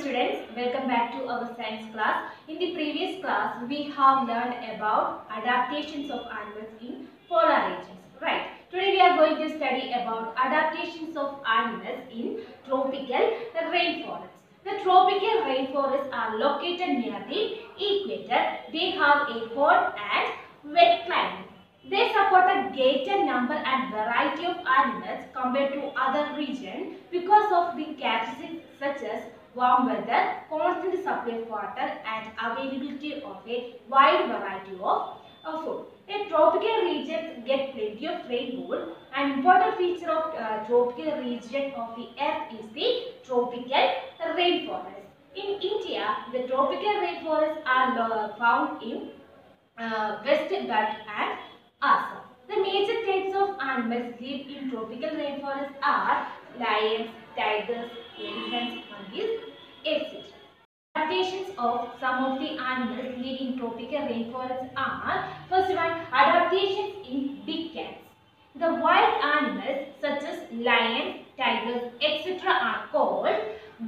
students, welcome back to our science class. In the previous class, we have learned about adaptations of animals in polar regions. Right. Today we are going to study about adaptations of animals in tropical rainforests. The tropical rainforests are located near the equator. They have a hot and wet climate. They support a greater number and variety of animals compared to other regions because of the characteristics such as warm weather, constant supply of water and availability of a wide variety of food. A tropical region get plenty of rainfall. An important feature of tropical region of the earth is the tropical rainforest. In India, the tropical rainforests are found in West Ghats and Assam. The major types of animals live in tropical rainforests are lions, tigers, elephants, monkeys, etc. Adaptations of some of the animals live in tropical rainforests are: first one, adaptations in big cats. The wild animals such as lions, tigers, etc. are called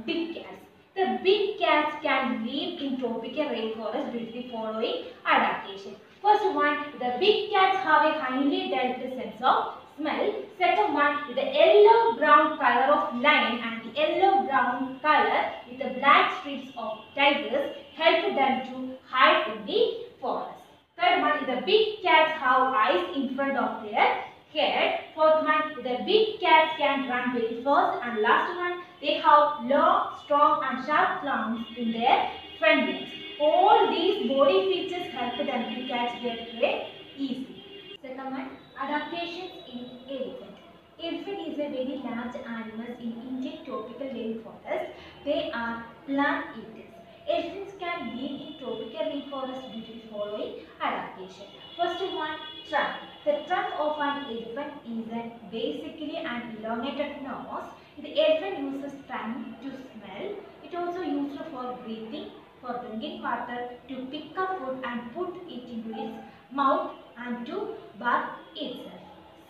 big cats. The big cats can live in tropical rainforest due to the following adaptation. First one, the big cats have a highly developed sense of smell. Second one, the yellow-brown color of lion and the yellow-brown color with the black streaks of tigers help them to hide in the forest. Third one, the big cats have eyes in front of their head. Fourth one, the big cats can run very fast. And last one, they have long, strong and sharp claws in their front legs. All these body features help them to catch their prey easily. Second one, adaptations in elephant. Elephant is a very large animal in Indian tropical rainforest. They are plant eaters. Elephants can live in tropical rainforest due to the following adaptation. First one, trunk. The trunk of an elephant is basically an elongated nose. The elephant uses trunk to smell. It also used for breathing, for drinking water, to pick up food and put it into its mouth and to bark itself.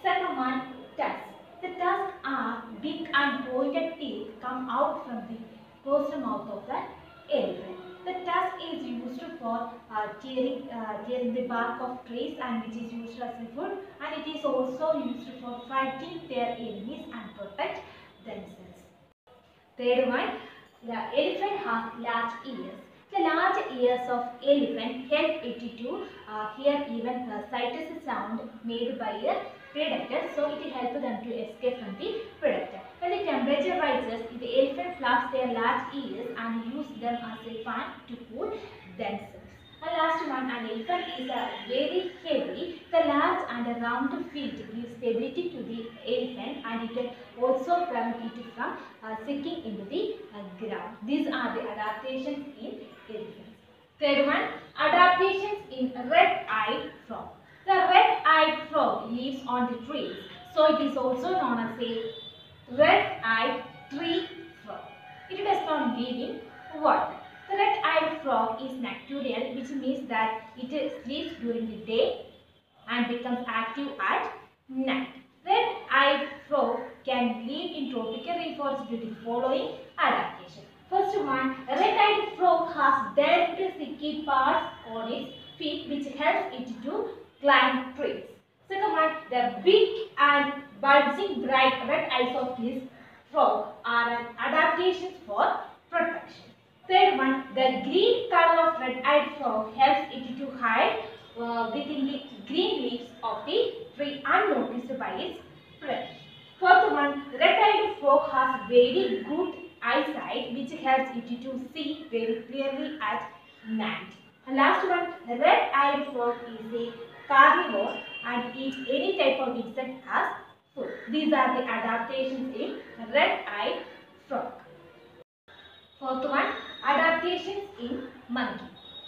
Second one, tusks. The tusks are big and pointed teeth come out from the closed mouth of the elephant. The tusk is used for tearing the bark of trees and which is used as a food, and it is also used for fighting their enemies and protect themselves. Third one, the elephant has large ears. The large ears of elephant help it to hear even slightest sound made by a predator, so it helps them to escape from the predator. When the temperature rises, the elephant flaps their large ears and use them as a fan to cool themselves. And last one, an elephant is very heavy. The large and round feet give stability to the elephant and it can also prevent it from sinking into the ground. These are the adaptations in elephants. Third one, adaptations in red-eyed frog. The red-eyed frog lives on the trees, so it is also known as a red-eyed tree frog. It does not live in water. The red-eyed frog is nocturnal, which means that it sleeps during the day and becomes active at night. Red-eyed frog can live in tropical rainforests due to the following adaptation. First one, a red-eyed frog has developed sticky parts on its feet which helps it to climb trees. Second one, the big and bulging bright red eyes of this frog are an adaptation for protection. Third one, the green color of red-eyed frog helps it to hide within the green leaves of the tree unnoticed by its prey. Fourth one, red-eyed frog has very good eyesight which helps it to see very clearly at night. And last one, the red-eyed frog is a carnivore and eats any type of insect as food. These are the adaptations in red-eyed frog. Fourth one, adaptations in monkey.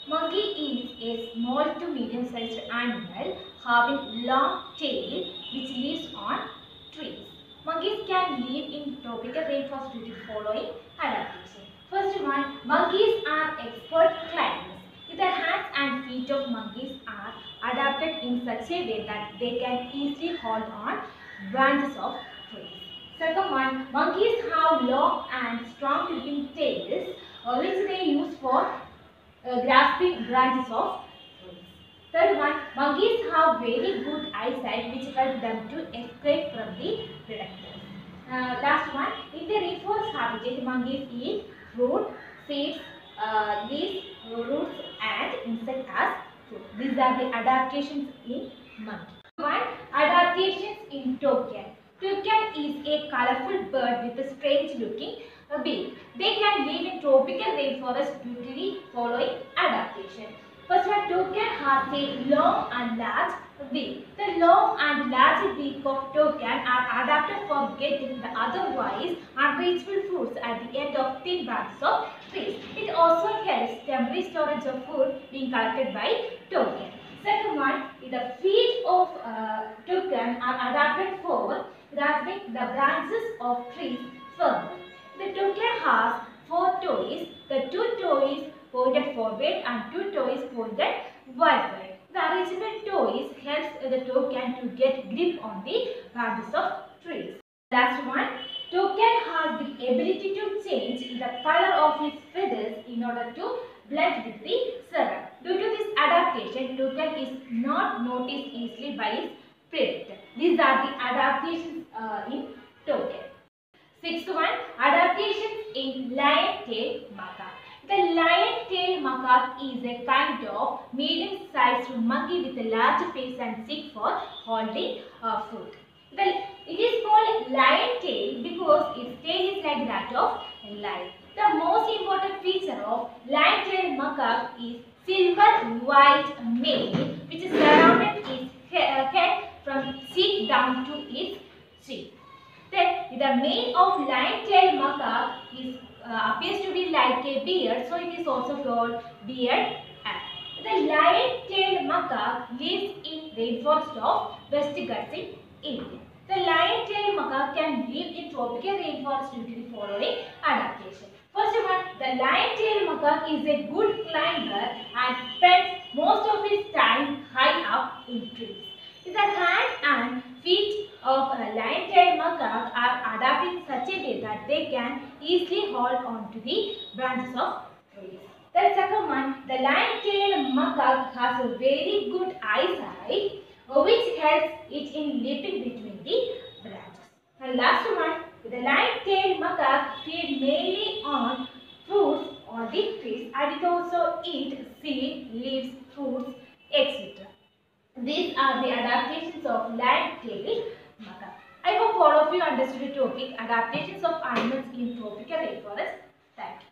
Monkey is a small to medium sized animal having long tail which lives on trees. Monkeys can live in tropical rainforests due to the following adaptation. First one, monkeys are expert climbers. The hands and feet of monkeys are adapted in such a way that they can easily hold on branches of trees. Second one, monkeys have long and strong looking tails which they use for grasping branches of trees. Third one, monkeys have very good eyesight which help them to escape from the predators. Last one, in the rainforest habitat, monkeys eat fruit, seeds, leaves, roots and insects as food. These are the adaptations in monkey. One, adaptations in toucan. Toucan is a colorful bird with a strange looking beak. They can live in tropical rainforest due to the following adaptation. First one, toucan has a long and large beak. The long and large beak of toucan are adapted for getting the otherwise unreachable fruits at the end of thin branches of trees. It also helps temporary storage of food being collected by toucan. Second one, the feet of toucan are adapted for grasping the branches of trees further. The toucan has 4 toes, the 2 toes pointed forward and 2 toes pointed backward. The arrangement toes helps the toucan to get grip on the branches of trees. Last one, toucan has the ability to change the color of its feathers in order to blend with the surround. Due to this adaptation, toucan is not noticed easily by its predator. These are the adaptations in toucan. Sixth one, adaptations in lion-tailed macaque. The lion-tailed macaque is a kind of medium-sized monkey with a large face and stick for holding food. It is called lion tail because its tail is like that of a lion. The most important feature of lion-tailed macaque is silver-white mane, which is surrounded its head from cheek down to its chin. Then the mane of lion-tailed macaque is appears to be like a beard, so it is also called beard ant. The lion-tailed macaque lives in rainforest of West Ghats in India. The lion-tailed macaque can live in tropical rainforest due to the following adaptation. First one, the lion-tailed macaque is a good climber and spends most of its time high up in trees. The hands and feet of a lion-tailed macaque are adapted in such a way that they can easily hold on to the branches of trees. The second one, the lion-tailed macaque has a very good eyesight which helps it in leaping between the branches. And last one, the lion-tailed macaque feeds mainly on fruits on the trees and it also eats seeds, leaves, fruits, etc. These are the adaptations of lion-tailed macaque. I hope all of you understood the topic adaptations of animals in tropical rainforest. Thank you.